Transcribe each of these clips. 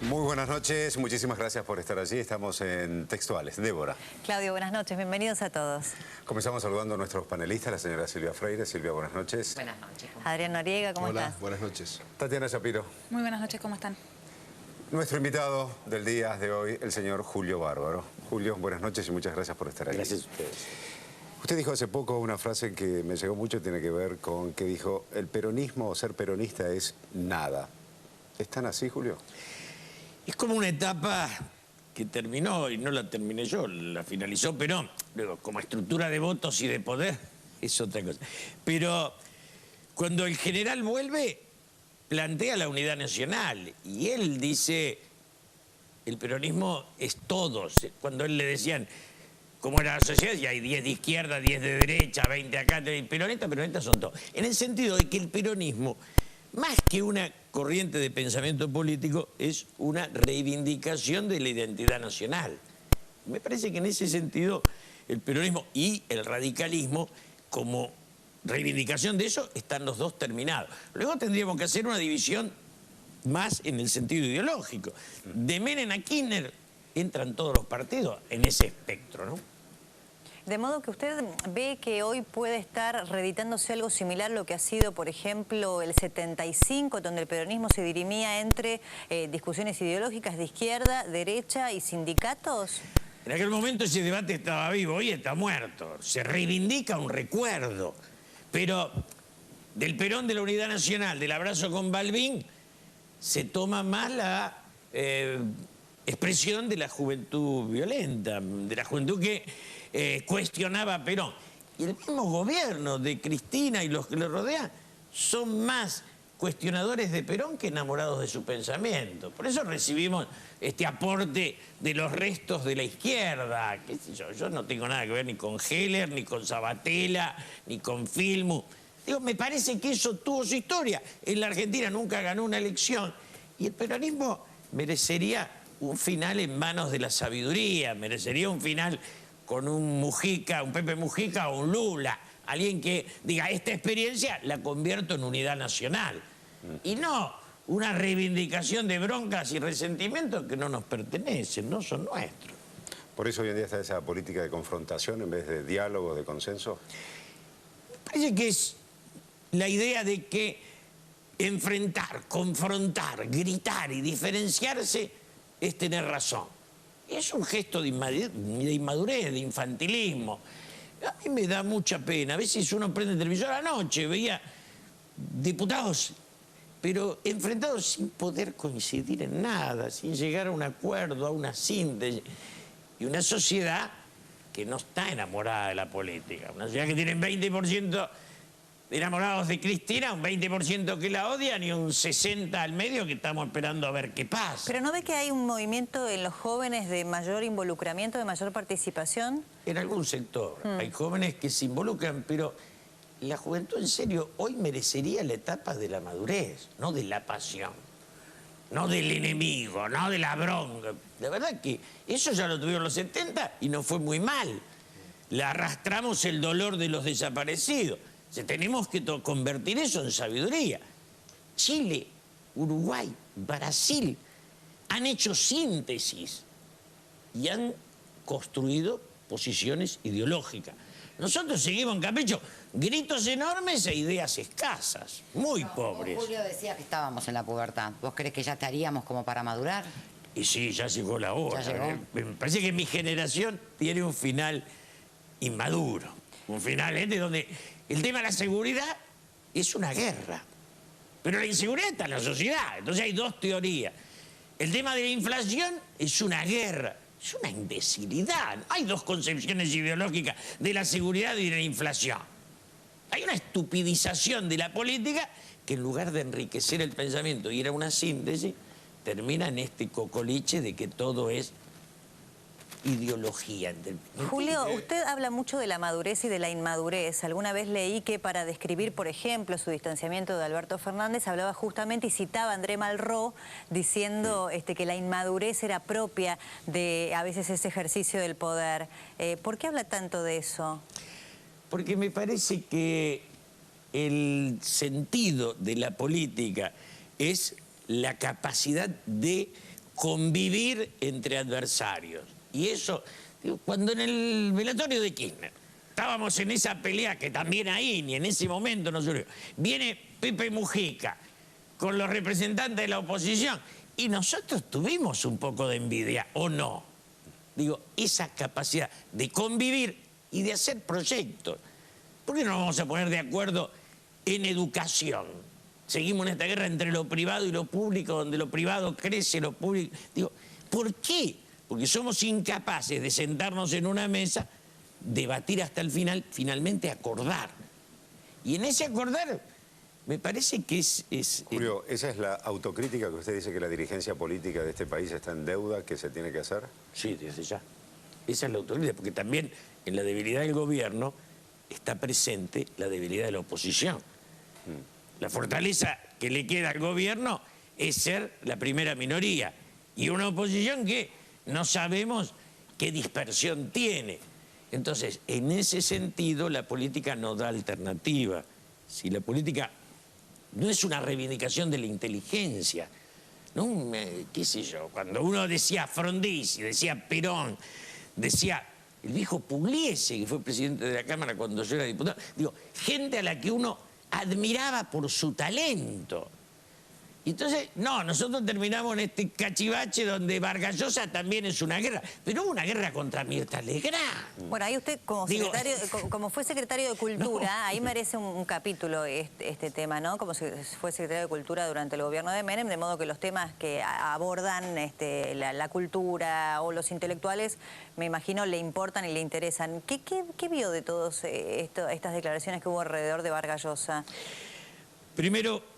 Muy buenas noches, muchísimas gracias por estar allí. Estamos en Textuales. Débora. Claudio, buenas noches, bienvenidos a todos. Comenzamos saludando a nuestros panelistas, la señora Silvia Freire. Silvia, buenas noches. Buenas noches. Adrián Noriega, ¿cómo Hola, estás? buenas noches. Tatiana Shapiro. Muy buenas noches, ¿cómo están? Nuestro invitado del día de hoy, el señor Julio Bárbaro. Julio, buenas noches y muchas gracias por estar aquí. Gracias a ustedes. Usted dijo hace poco una frase que me llegó mucho, tiene que ver con que dijo, el peronismo o ser peronista es nada. ¿Es tan así, Julio? Es como una etapa que terminó, y no la terminé yo, la finalizó Perón. Luego, como estructura de votos y de poder, es otra cosa. Pero cuando el general vuelve, plantea la unidad nacional. Y él dice, el peronismo es todos. Cuando él le decían, ¿cómo era la sociedad? Y hay 10 de izquierda, 10 de derecha, 20 acá, peronistas son todos. En el sentido de que el peronismo, más que una corriente de pensamiento político, es una reivindicación de la identidad nacional. Me parece que en ese sentido el peronismo y el radicalismo, como reivindicación de eso, están los dos terminados. Luego tendríamos que hacer una división más en el sentido ideológico. De Menem a Kirchner entran todos los partidos en ese espectro, ¿no? De modo que usted ve que hoy puede estar reeditándose algo similar a lo que ha sido, por ejemplo, el 75, donde el peronismo se dirimía entre discusiones ideológicas de izquierda, derecha y sindicatos. En aquel momento ese debate estaba vivo, hoy está muerto. Se reivindica un recuerdo. Pero del Perón, de la Unidad Nacional, del abrazo con Balbín, se toma más la expresión de la juventud violenta, de la juventud que cuestionaba a Perón. Y el mismo gobierno de Cristina y los que le rodean son más cuestionadores de Perón que enamorados de su pensamiento. Por eso recibimos este aporte de los restos de la izquierda. ¿Qué sé yo? Yo no tengo nada que ver ni con Heller, ni con Sabatella, ni con Filmus. Digo, me parece que eso tuvo su historia. En la Argentina nunca ganó una elección. Y el peronismo merecería un final en manos de la sabiduría, merecería un final con un Mujica, un Pepe Mujica o un Lula. Alguien que diga, esta experiencia la convierto en unidad nacional. Y no una reivindicación de broncas y resentimientos que no nos pertenecen, no son nuestros. Por eso hoy en día está esa política de confrontación en vez de diálogo, de consenso. Me parece que es la idea de que enfrentar, confrontar, gritar y diferenciarse es tener razón. Es un gesto de inmadurez, de infantilismo. A mí me da mucha pena. A veces uno prende el televisor anoche, veía diputados, pero enfrentados sin poder coincidir en nada, sin llegar a un acuerdo, a una síntesis. Y una sociedad que no está enamorada de la política. Una sociedad que tiene 20% enamorados de Cristina, un 20% que la odian y un 60% al medio que estamos esperando a ver qué pasa. ¿Pero no ve que hay un movimiento en los jóvenes de mayor involucramiento, de mayor participación? En algún sector. Hay jóvenes que se involucran, pero la juventud en serio hoy merecería la etapa de la madurez, no de la pasión, no del enemigo, no de la bronca. La verdad que eso ya lo tuvieron los 70 y nos fue muy mal. Le arrastramos el dolor de los desaparecidos. Tenemos que convertir eso en sabiduría. Chile, Uruguay, Brasil han hecho síntesis y han construido posiciones ideológicas. Nosotros seguimos en capricho, gritos enormes e ideas escasas, muy pobres. Julio decía que estábamos en la pubertad. ¿Vos crees que ya estaríamos como para madurar? Y sí, ya llegó la hora. Ya llegó. Me parece que mi generación tiene un final inmaduro. Un final de donde el tema de la seguridad es una guerra. Pero la inseguridad está en la sociedad. Entonces hay dos teorías. El tema de la inflación es una guerra. Es una imbecilidad. Hay dos concepciones ideológicas de la seguridad y de la inflación. Hay una estupidización de la política que en lugar de enriquecer el pensamiento y ir a una síntesis, termina en este cocoliche de que todo es ideología. Julio, usted habla mucho de la madurez y de la inmadurez. Alguna vez leí que para describir, por ejemplo, su distanciamiento de Alberto Fernández, hablaba justamente y citaba a André Malraux diciendo que la inmadurez era propia de a veces ese ejercicio del poder. ¿Por qué habla tanto de eso? Porque me parece que el sentido de la política es la capacidad de convivir entre adversarios. Y eso, digo, cuando en el velatorio de Kirchner estábamos en esa pelea que también ahí, ni en ese momento no surgió, viene Pepe Mujica con los representantes de la oposición y nosotros tuvimos un poco de envidia, ¿o no? Digo, esa capacidad de convivir y de hacer proyectos. ¿Por qué no nos vamos a poner de acuerdo en educación? Seguimos en esta guerra entre lo privado y lo público, donde lo privado crece, lo público... Digo, ¿por qué? Porque somos incapaces de sentarnos en una mesa, debatir hasta el final, finalmente acordar. Y en ese acordar, me parece que es... Julio, ¿esa es la autocrítica que usted dice que la dirigencia política de este país está en deuda, que se tiene que hacer? Sí, desde ya. Esa es la autocrítica, porque también en la debilidad del gobierno está presente la debilidad de la oposición. La fortaleza que le queda al gobierno es ser la primera minoría y una oposición que no sabemos qué dispersión tiene. Entonces, en ese sentido, la política no da alternativa. Si la política no es una reivindicación de la inteligencia, ¿no? ¿Qué sé yo? Cuando uno decía Frondizi, decía Perón, decía el viejo Pugliese, que fue presidente de la Cámara cuando yo era diputado, digo, gente a la que uno admiraba por su talento. Y entonces, no, nosotros terminamos en este cachivache donde Vargas Llosa también es una guerra, pero hubo una guerra contra Mirta Legrand. Bueno, ahí usted como fue secretario de Cultura, no, ahí merece un capítulo este tema, ¿no? Como fue secretario de Cultura durante el gobierno de Menem, de modo que los temas que abordan la cultura o los intelectuales, me imagino, le importan y le interesan. ¿Qué vio de todas estas declaraciones que hubo alrededor de Vargas Llosa? Primero,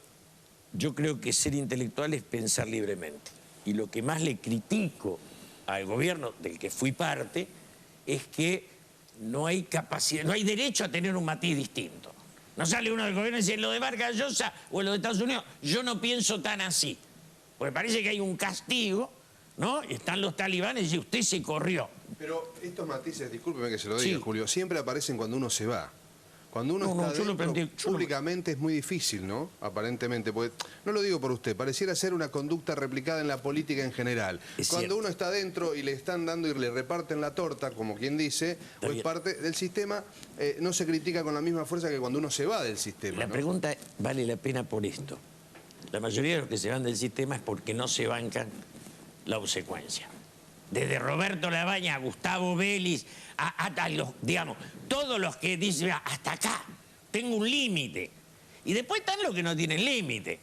yo creo que ser intelectual es pensar libremente. Y lo que más le critico al gobierno del que fui parte es que no hay capacidad, no hay derecho a tener un matiz distinto. No sale uno del gobierno y dice, lo de Vargas Llosa o lo de Estados Unidos, yo no pienso tan así. Porque parece que hay un castigo, ¿no? Y están los talibanes y usted se corrió. Pero estos matices, discúlpeme que se lo diga, sí, Julio, siempre aparecen cuando uno se va. Cuando uno está dentro, públicamente es muy difícil, ¿no? Aparentemente, porque, no lo digo por usted, pareciera ser una conducta replicada en la política en general. Cuando uno está dentro y le están dando y le reparten la torta, como quien dice, o es parte del sistema, no se critica con la misma fuerza que cuando uno se va del sistema. La pregunta vale la pena por esto. La mayoría de los que se van del sistema es porque no se bancan la obsecuencia. Desde Roberto Labaña a Gustavo Vélez, a los, digamos, todos los que dicen, hasta acá, tengo un límite. Y después están los que no tienen límite.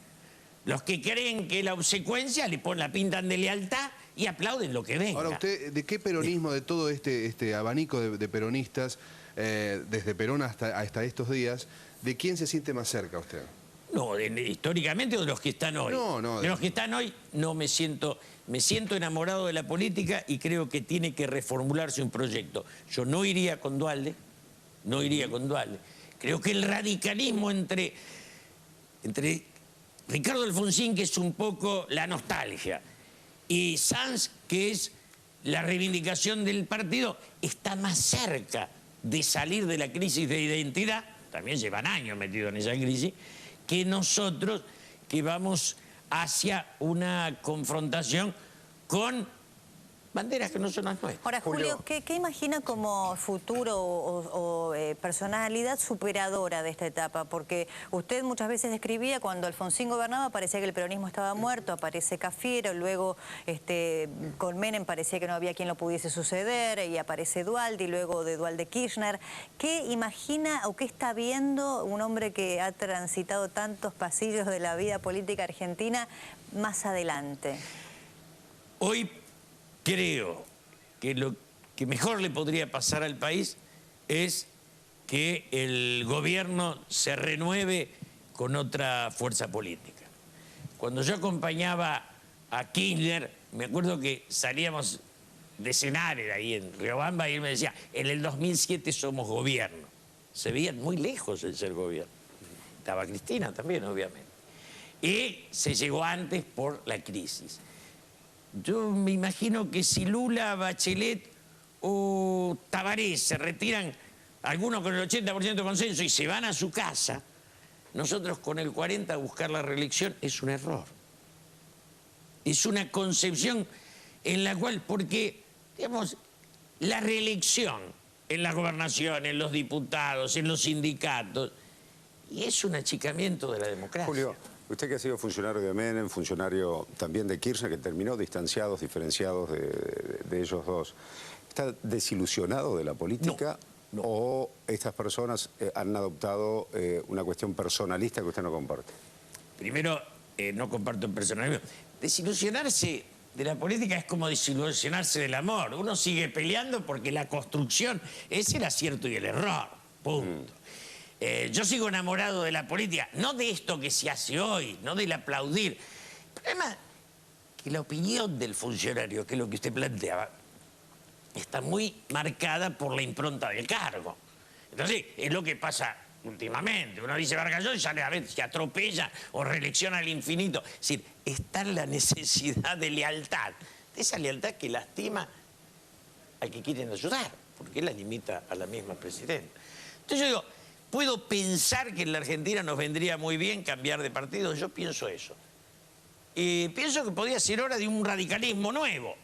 Los que creen que la obsecuencia le ponen la pintan de lealtad y aplauden lo que venga. Ahora, ¿usted de qué peronismo, de todo este abanico de peronistas, desde Perón hasta estos días, de quién se siente más cerca usted? No, históricamente o de los que están hoy. No, de los que están hoy no me siento enamorado de la política y creo que tiene que reformularse un proyecto. Yo no iría con Duhalde, Creo que el radicalismo entre Ricardo Alfonsín, que es un poco la nostalgia, y Sanz, que es la reivindicación del partido, está más cerca de salir de la crisis de identidad, también llevan años metidos en esa crisis, que nosotros que vamos hacia una confrontación con banderas que no son las nuestras. Ahora, Julio, ¿qué imagina como futuro o personalidad superadora de esta etapa? Porque usted muchas veces describía cuando Alfonsín gobernaba, parecía que el peronismo estaba muerto, aparece Cafiero, luego con Menem parecía que no había quien lo pudiese suceder, y aparece Duhalde, y luego de Duhalde Kirchner. ¿Qué imagina o qué está viendo un hombre que ha transitado tantos pasillos de la vida política argentina más adelante? Hoy creo que lo que mejor le podría pasar al país es que el gobierno se renueve con otra fuerza política. Cuando yo acompañaba a Kirchner, me acuerdo que salíamos de cenar ahí en Riobamba y él me decía, en el 2007 somos gobierno. Se veían muy lejos de ser gobierno. Estaba Cristina también, obviamente. Y se llegó antes por la crisis. Yo me imagino que si Lula, Bachelet o Tabaré se retiran, algunos con el 80% de consenso y se van a su casa, nosotros con el 40% a buscar la reelección es un error. Es una concepción en la cual, porque, digamos, la reelección en la gobernación, en los diputados, en los sindicatos, y es un achicamiento de la democracia. Julio, usted que ha sido funcionario de Menem, funcionario también de Kirchner, que terminó distanciados, diferenciados de ellos dos, ¿está desilusionado de la política? No. ¿O estas personas han adoptado una cuestión personalista que usted no comparte? Primero, no comparto el personalismo. Desilusionarse de la política es como desilusionarse del amor. Uno sigue peleando porque la construcción es el acierto y el error. Punto. Yo sigo enamorado de la política, no de esto que se hace hoy, no del aplaudir. El problema es que la opinión del funcionario, que es lo que usted planteaba, está muy marcada por la impronta del cargo. Entonces, es lo que pasa últimamente. Uno dice Vargas Llosa y sale a ver, se atropella o reelecciona al infinito. Es decir, está en la necesidad de lealtad, de esa lealtad que lastima al que quieren ayudar, porque la limita a la misma presidenta. Entonces yo digo, ¿puedo pensar que en la Argentina nos vendría muy bien cambiar de partido? Yo pienso eso. Y pienso que podría ser hora de un radicalismo nuevo.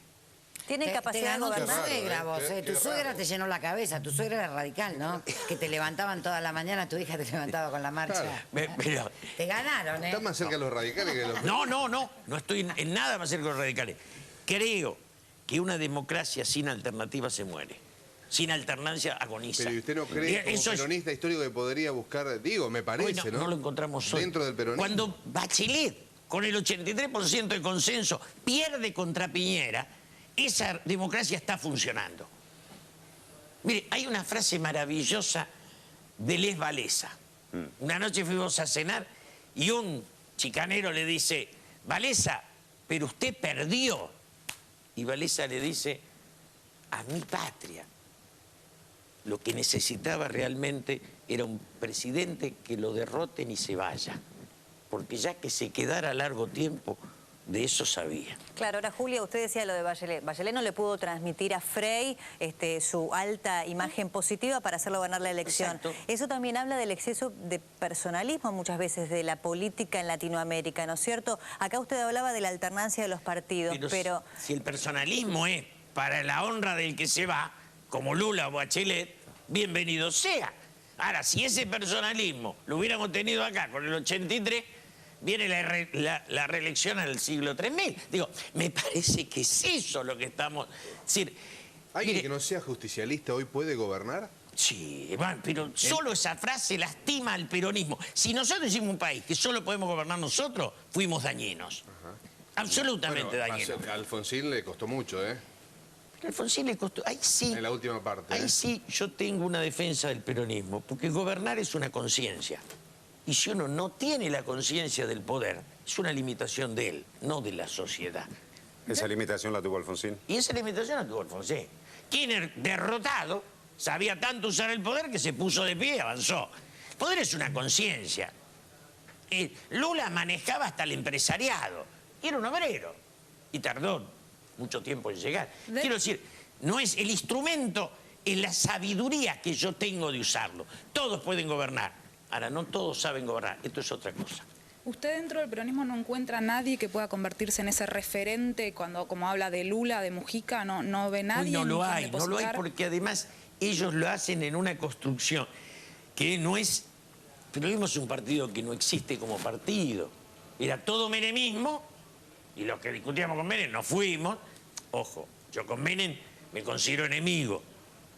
¿Tiene capacidad de tu gobernar? suegra, vos, tu suegra te llenó la cabeza, tu suegra era radical, ¿no? Que te levantaban toda la mañana, tu hija te levantaba con la marcha. Pero, Te ganaron, ¿eh? Está más cerca de los radicales que de los... no estoy en nada más cerca de los radicales. Creo que una democracia sin alternativa se muere. Sin alternancia agoniza. Pero usted no cree, como peronista histórico, que podría buscar, digo, me parece, ¿no? No lo encontramos hoy. Dentro del peronismo. Cuando Bachelet, con el 83% de consenso, pierde contra Piñera, esa democracia está funcionando. Mire, hay una frase maravillosa de Les Wałęsa. Una noche fuimos a cenar y un chicanero le dice, Wałęsa, pero usted perdió. Y Wałęsa le dice, a mi patria. Lo que necesitaba realmente era un presidente que lo derroten y se vaya. Porque ya que se quedara a largo tiempo, de eso sabía. Claro, ahora Julia, usted decía lo de Bachelet. Bachelet no le pudo transmitir a Frey su alta imagen positiva para hacerlo ganar la elección. Exacto. Eso también habla del exceso de personalismo muchas veces de la política en Latinoamérica, ¿no es cierto? Acá usted hablaba de la alternancia de los partidos, pero... Si el personalismo es para la honra del que se va, como Lula o Bachelet, bienvenido sea. Ahora, si ese personalismo lo hubiéramos tenido acá con el 83... viene la reelección al siglo 3000. Digo, me parece que es eso lo que estamos... Es decir, ¿alguien que no sea justicialista hoy puede gobernar? Sí, bueno, pero solo esa frase lastima al peronismo. Si nosotros hicimos un país que solo podemos gobernar nosotros, fuimos dañinos. Ajá. Absolutamente dañinos. A Alfonsín le costó mucho, ¿eh? Pero a Alfonsín le costó... Ahí sí... En la última parte. Ahí sí yo tengo una defensa del peronismo, porque gobernar es una conciencia. Y si uno no tiene la conciencia del poder, es una limitación de él, no de la sociedad. ¿Esa limitación la tuvo Alfonsín? Y esa limitación la tuvo Alfonsín. Kirchner, derrotado, sabía tanto usar el poder que se puso de pie y avanzó. El poder es una conciencia. Lula manejaba hasta el empresariado. Y era un obrero. Y tardó mucho tiempo en llegar. Quiero decir, no es el instrumento, es la sabiduría que yo tengo de usarlo. Todos pueden gobernar. Ahora, no todos saben gobernar, esto es otra cosa. ¿Usted dentro del peronismo no encuentra a nadie que pueda convertirse en ese referente cuando, como habla de Lula, de Mujica, no ve nadie? No lo hay porque además ellos lo hacen en una construcción que no es... Pero vimos un partido que no existe como partido. Era todo menemismo y los que discutíamos con Menem no fuimos. Ojo, yo con Menem me considero enemigo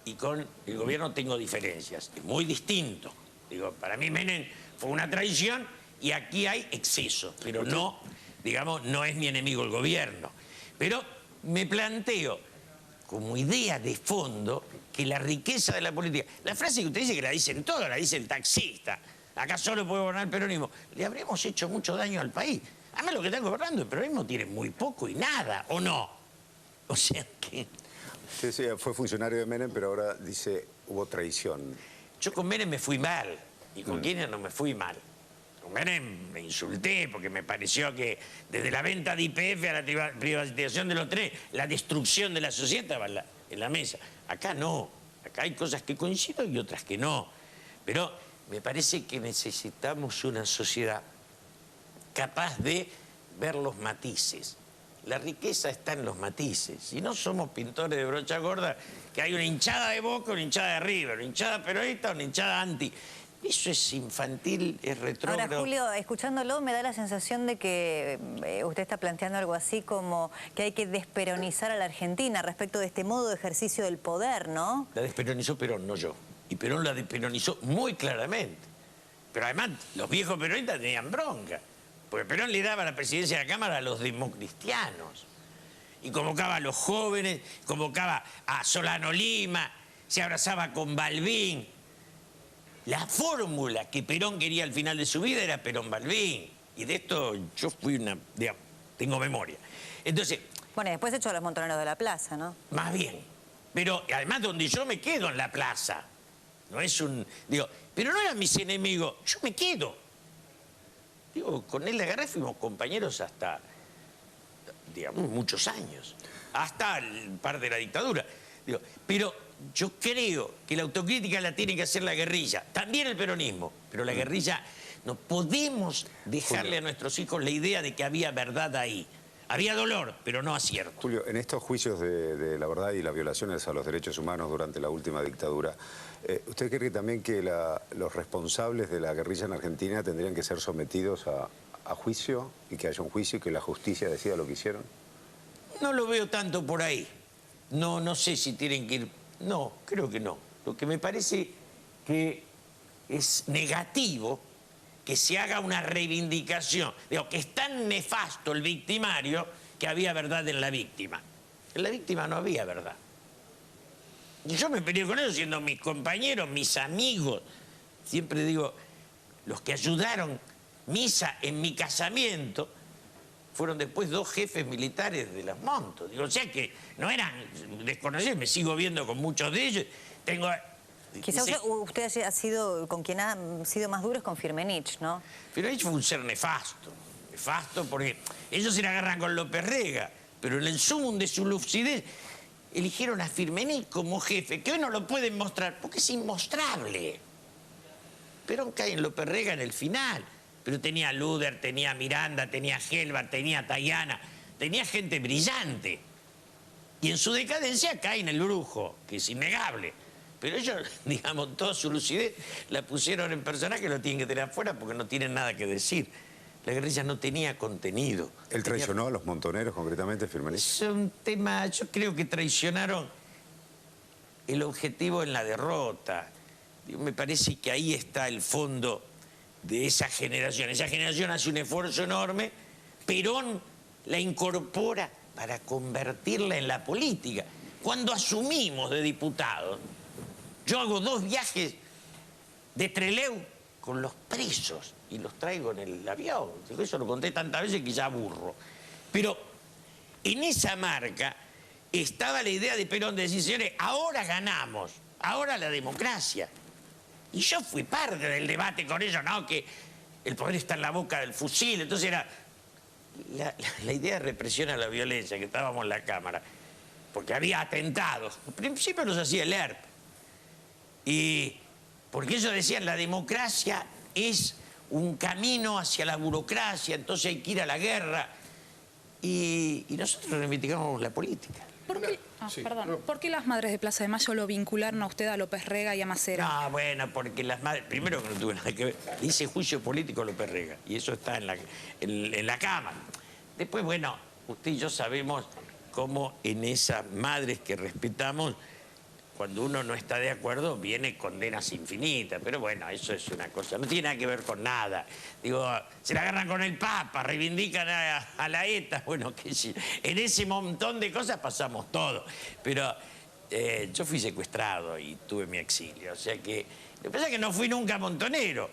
y con el gobierno tengo diferencias. Es muy distinto. Digo, para mí Menem fue una traición y aquí hay exceso, pero no, digamos, no es mi enemigo el gobierno. Pero me planteo como idea de fondo que la riqueza de la política... La frase que usted dice que la dicen todos, la dice el taxista. Acá solo puede gobernar el peronismo. Le habremos hecho mucho daño al país. Además, lo que están gobernando, el peronismo tiene muy poco y nada, ¿o no? O sea que... Sí, fue funcionario de Menem, pero ahora dice hubo traición. Yo con Menem me fui mal y con Kirchner no me fui mal. Con Menem me insulté porque me pareció que desde la venta de YPF a la privatización de los trenes, la destrucción de la sociedad estaba en la mesa. Acá no. Acá hay cosas que coincido y otras que no. Pero me parece que necesitamos una sociedad capaz de ver los matices. la riqueza está en los matices. Si no somos pintores de brocha gorda, que hay una hinchada de Boca, una hinchada de River, una hinchada peronista, una hinchada anti. Eso es infantil, es retrógrado. Ahora, Julio, escuchándolo, me da la sensación de que usted está planteando algo así como que hay que desperonizar a la Argentina respecto de este modo de ejercicio del poder, ¿no? La desperonizó Perón, no yo. Y Perón la desperonizó muy claramente. Pero además, los viejos peronistas tenían bronca. Porque Perón le daba la presidencia de la Cámara a los democristianos. Y convocaba a los jóvenes, convocaba a Solano Lima, se abrazaba con Balbín. La fórmula que Perón quería al final de su vida era Perón-Balbín. Y de esto yo fui digamos, tengo memoria. Entonces... Bueno, y después echó a los montoneros de la plaza, ¿no? Más bien. Pero además donde yo me quedo en la plaza. No es un... Digo, pero no eran mis enemigos, yo me quedo. Digo, con él agarré, fuimos compañeros hasta, digamos, muchos años. Hasta el par de la dictadura. Digo, pero yo creo que la autocrítica la tiene que hacer la guerrilla. También el peronismo. Pero la guerrilla, no podemos dejarle a nuestros hijos la idea de que había verdad ahí. Había dolor, pero no acierto. Julio, en estos juicios de la verdad y las violaciones a los derechos humanos durante la última dictadura, ¿usted cree también que los responsables de la guerrilla en Argentina tendrían que ser sometidos a juicio y que haya un juicio y que la justicia decida lo que hicieron? No lo veo tanto por ahí. No sé si tienen que ir... No, creo que no. Lo que me parece que es negativo que se haga una reivindicación. Digo, que es tan nefasto el victimario que había verdad en la víctima. En la víctima no había verdad. Y yo me peleé con ellos siendo mis compañeros, mis amigos. Siempre digo, los que ayudaron misa en mi casamiento fueron después 2 jefes militares de Los Montos. Digo, o sea que no eran desconocidos, me sigo viendo con muchos de ellos. Tengo... Quizás usted ha sido, con quien ha sido más duro es con Firmenich, ¿no? Firmenich fue un ser nefasto. Nefasto porque ellos se la agarran con López Rega, pero en el sumum de su lucidez eligieron a Firmenich como jefe, que hoy no lo pueden mostrar porque es inmostrable. Perón cae en López Rega en el final, pero tenía a Luder, tenía a Miranda, tenía a Gelbar, tenía a Tayana, tenía gente brillante. Y en su decadencia cae en el brujo, que es innegable. Pero ellos, digamos, toda su lucidez la pusieron en personaje, lo tienen que tener afuera porque no tienen nada que decir. La guerrilla no tenía contenido. ¿Él traicionó a los montoneros concretamente, Firmenich? Es un tema, yo creo que traicionaron el objetivo en la derrota. Me parece que ahí está el fondo de esa generación. Esa generación hace un esfuerzo enorme, Perón la incorpora para convertirla en la política. Cuando asumimos de diputados, yo hago 2 viajes de Trelew con los presos y los traigo en el avión. Eso lo conté tantas veces que ya aburro. Pero en esa marca estaba la idea de Perón de decir, señores, ahora ganamos, ahora la democracia. Y yo fui parte del debate con ellos, ¿no? Que el poder está en la boca del fusil. Entonces era la idea de represión a la violencia, que estábamos en la Cámara, porque había atentados. Al principio los hacía el ERP. Y porque ellos decían, la democracia es un camino hacia la burocracia, entonces hay que ir a la guerra. Y nosotros reivindicamos la política. ¿Por qué las madres de Plaza de Mayo lo vincularon a usted a López Rega y a Macera? No, bueno, porque las madres... Primero que no tuve nada que ver. Hice juicio político a López Rega. Y eso está en la Cámara. Después, bueno, usted y yo sabemos cómo en esas madres que respetamos, cuando uno no está de acuerdo, viene condenas infinitas. Pero bueno, eso es una cosa, no tiene nada que ver con nada. Digo, se la agarran con el Papa, reivindican a la ETA. Bueno, que sí, en ese montón de cosas pasamos todo. Pero yo fui secuestrado y tuve mi exilio. O sea que, lo que pasa es que no fui nunca montonero.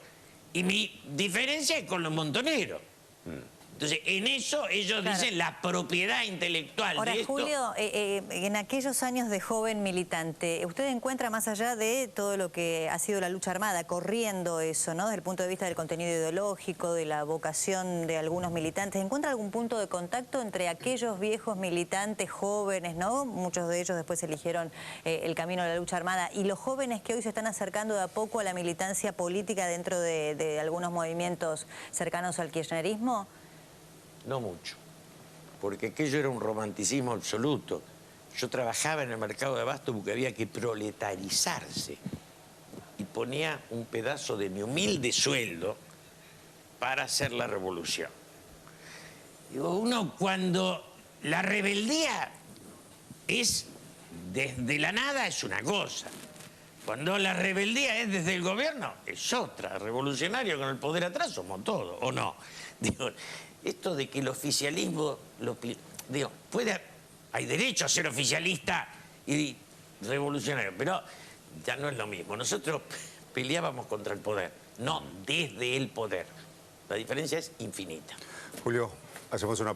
Y mi diferencia es con los montoneros. Entonces, en eso ellos dicen la propiedad intelectual Ahora, de esto. Julio, en aquellos años de joven militante, ¿usted encuentra más allá de todo lo que ha sido la lucha armada, corriendo eso, ¿no? Desde el punto de vista del contenido ideológico, de la vocación de algunos militantes, ¿encuentra algún punto de contacto entre aquellos viejos militantes jóvenes, ¿no? Muchos de ellos después eligieron el camino de la lucha armada, y los jóvenes que hoy se están acercando de a poco a la militancia política dentro de algunos movimientos cercanos al kirchnerismo? No mucho. porque aquello era un romanticismo absoluto. Yo trabajaba en el mercado de abasto porque había que proletarizarse. Y ponía un pedazo de mi humilde sueldo para hacer la revolución. Digo, uno cuando la rebeldía es desde la nada es una cosa. Cuando la rebeldía es desde el gobierno es otra. Revolucionario con el poder atrás somos todos, ¿o no? Digo, esto de que el oficialismo... digo, hay derecho a ser oficialista y revolucionario, pero ya no es lo mismo. Nosotros peleábamos contra el poder, no desde el poder. La diferencia es infinita. Julio, hacemos una